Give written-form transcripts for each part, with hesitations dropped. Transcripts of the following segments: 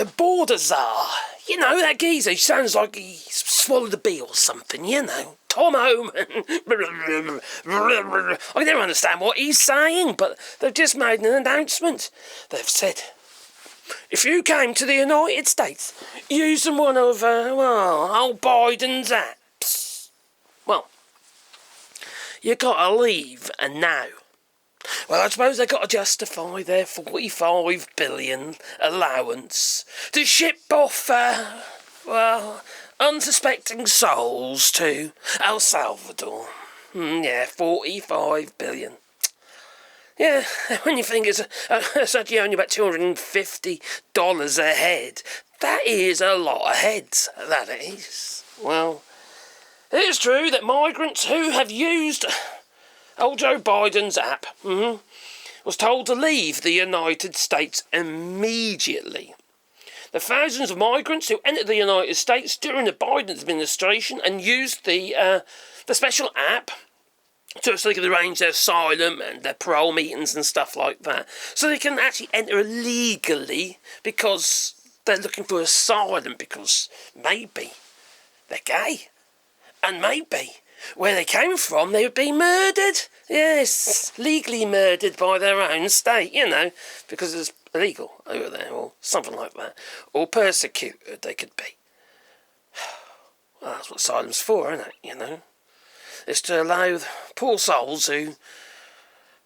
The border czar. You know, that geezer. He sounds like he swallowed a bee or something, you know. Tom Home. I never understand what he's saying, but they've just made an announcement. They've said, if you came to the United States using one of, old Biden's apps, well, you got to leave now. Well, I suppose they've got to justify their $45 billion allowance to ship off, unsuspecting souls to El Salvador. Yeah, $45 billion. Yeah, when you think it's actually only about $250 a head, that is a lot of heads, that is. Well, it is true that migrants who have used old Joe Biden's app was told to leave the United States immediately. The thousands of migrants who entered the United States during the Biden administration and used the special app so they can arrange their asylum and their parole meetings and stuff like that, so they can actually enter illegally because they're looking for asylum because maybe they're gay and maybe where they came from, they would be murdered. Yes, legally murdered by their own state, you know, because it's illegal over there, or something like that. Or persecuted, they could be. Well, that's what asylum's for, isn't it, you know? It's to allow poor souls who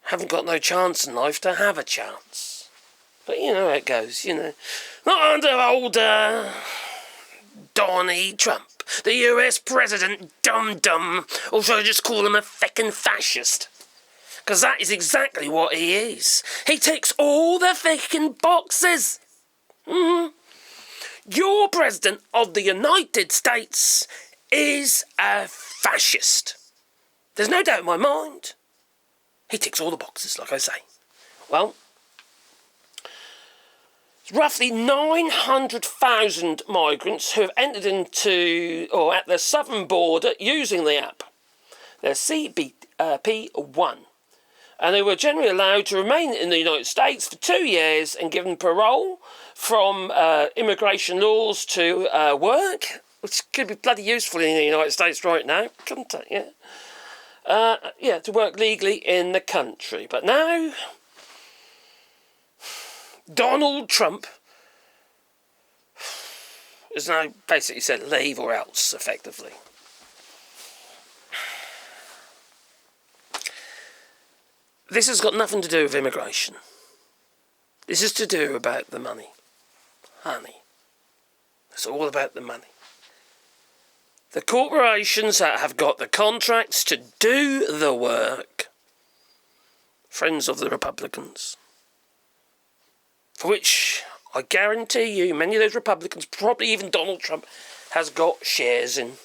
haven't got no chance in life to have a chance. But you know how it goes, you know. Not under old, Donald Trump. The US President Dum-Dum, or shall I just call him a feckin' fascist? Because that is exactly what he is. He ticks all the feckin' boxes. Your President of the United States is a fascist. There's no doubt in my mind. He ticks all the boxes, like I say. Well, roughly 900,000 migrants who have entered into or at the southern border using the app. They're CBP1. And they were generally allowed to remain in the United States for 2 years and given parole from immigration laws to work, which could be bloody useful in the United States right now, couldn't it? Yeah, to work legally in the country. But now Donald Trump has now basically said leave or else, effectively. This has got nothing to do with immigration. This is to do about the money. Honey. It's all about the money. The corporations that have got the contracts to do the work, friends of the Republicans, for which I guarantee you many of those Republicans, probably even Donald Trump, has got shares in.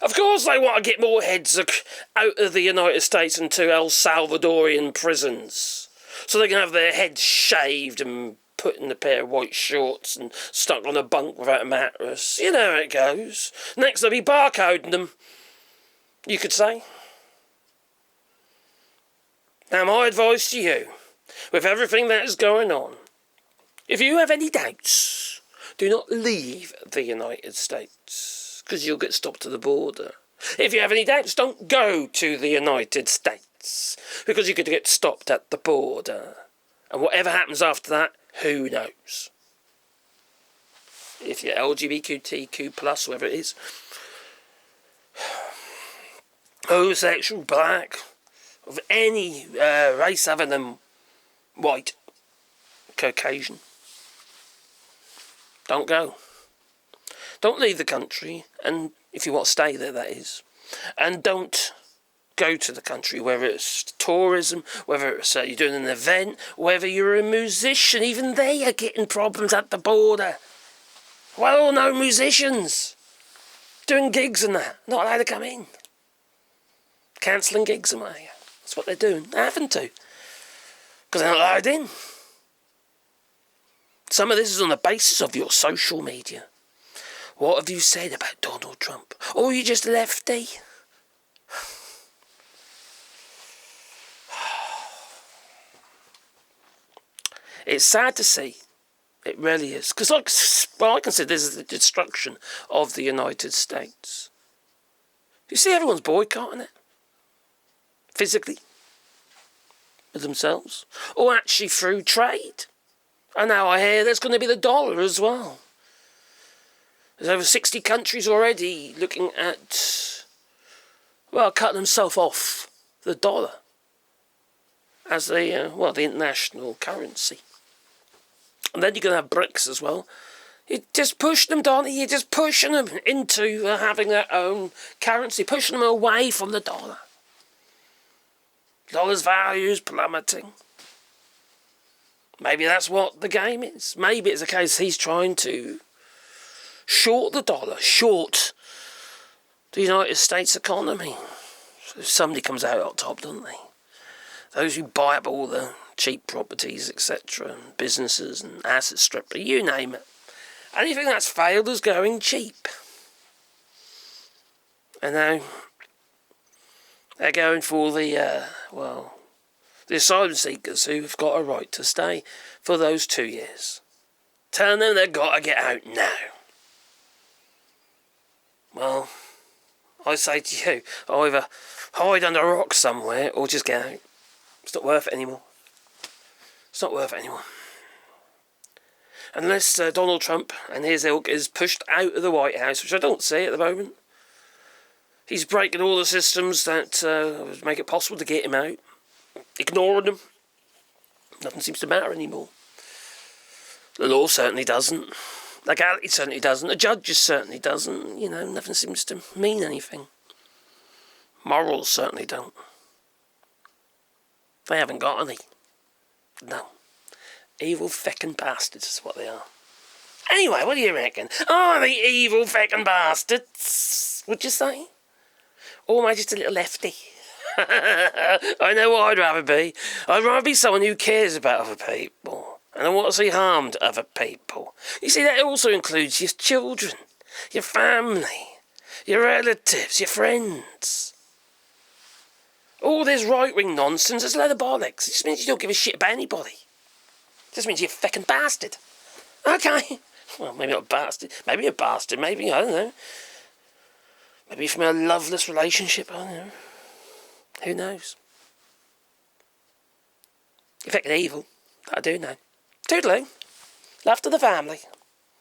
Of course they want to get more heads out of the United States into El Salvadorian prisons, so they can have their heads shaved and put in a pair of white shorts and stuck on a bunk without a mattress. You know how it goes. Next they'll be barcoding them, you could say. Now my advice to you, with everything that is going on, if you have any doubts, do not leave the United States, because you'll get stopped at the border. If you have any doubts, don't go to the United States, because you could get stopped at the border. And whatever happens after that, who knows? If you're LGBTQ+, whatever it is, homosexual, black, of any race other than white, Caucasian, don't go. Don't leave the country, and if you want to stay there, that is. And don't go to the country, whether it's tourism, whether it's you're doing an event, whether you're a musician. Even they are getting problems at the border. Well-known musicians doing gigs and that, not allowed to come in. Cancelling gigs and that. That's what they're doing. They're having to, because they're not allowed in. Some of this is on the basis of your social media. What have you said about Donald Trump? Or are you just lefty? It's sad to see It really is. Because I consider this is the destruction of the United States. You see everyone's boycotting it. Physically. With themselves. Or actually through trade. And now I hear there's going to be the dollar as well. There's over 60 countries already looking at, cutting themselves off the dollar as the international currency. And then you're going to have BRICS as well. You just push them, Donnie. You're just pushing them into having their own currency, pushing them away from the dollar. Dollar's value is plummeting. Maybe that's what the game is. Maybe it's a case he's trying to short the dollar, short the United States economy. So somebody comes out on top, don't they? Those who buy up all the cheap properties, etc., and businesses and asset strip, you name it. Anything that's failed is going cheap. And now they're going for the asylum seekers who've got a right to stay for those 2 years. Telling them they've got to get out now. Well, I say to you, either hide under a rock somewhere or just get out. It's not worth it anymore. It's not worth it anymore. Unless Donald Trump and his ilk is pushed out of the White House, which I don't see at the moment. He's breaking all the systems that would make it possible to get him out. Ignoring them. Nothing seems to matter anymore. The law certainly doesn't. Legality certainly doesn't. The judges certainly doesn't. Nothing seems to mean anything. Morals certainly don't. They haven't got any. No. Evil feckin' bastards is what they are. Anyway, what do you reckon? Are they evil feckin' bastards? Would you say? Or am I just a little lefty? I know what I'd rather be. I'd rather be someone who cares about other people and don't want to see harmed other people. You see, that also includes your children, your family, your relatives, your friends. All this right-wing nonsense is a load of bollocks. It just means you don't give a shit about anybody. It just means you're a feckin' bastard. Okay. Well, maybe not a bastard. Maybe you're a bastard. Maybe, I don't know. Maybe from a loveless relationship. I don't know. Who knows? You're feckin' evil. I do know. Toodaloo. Love to the family.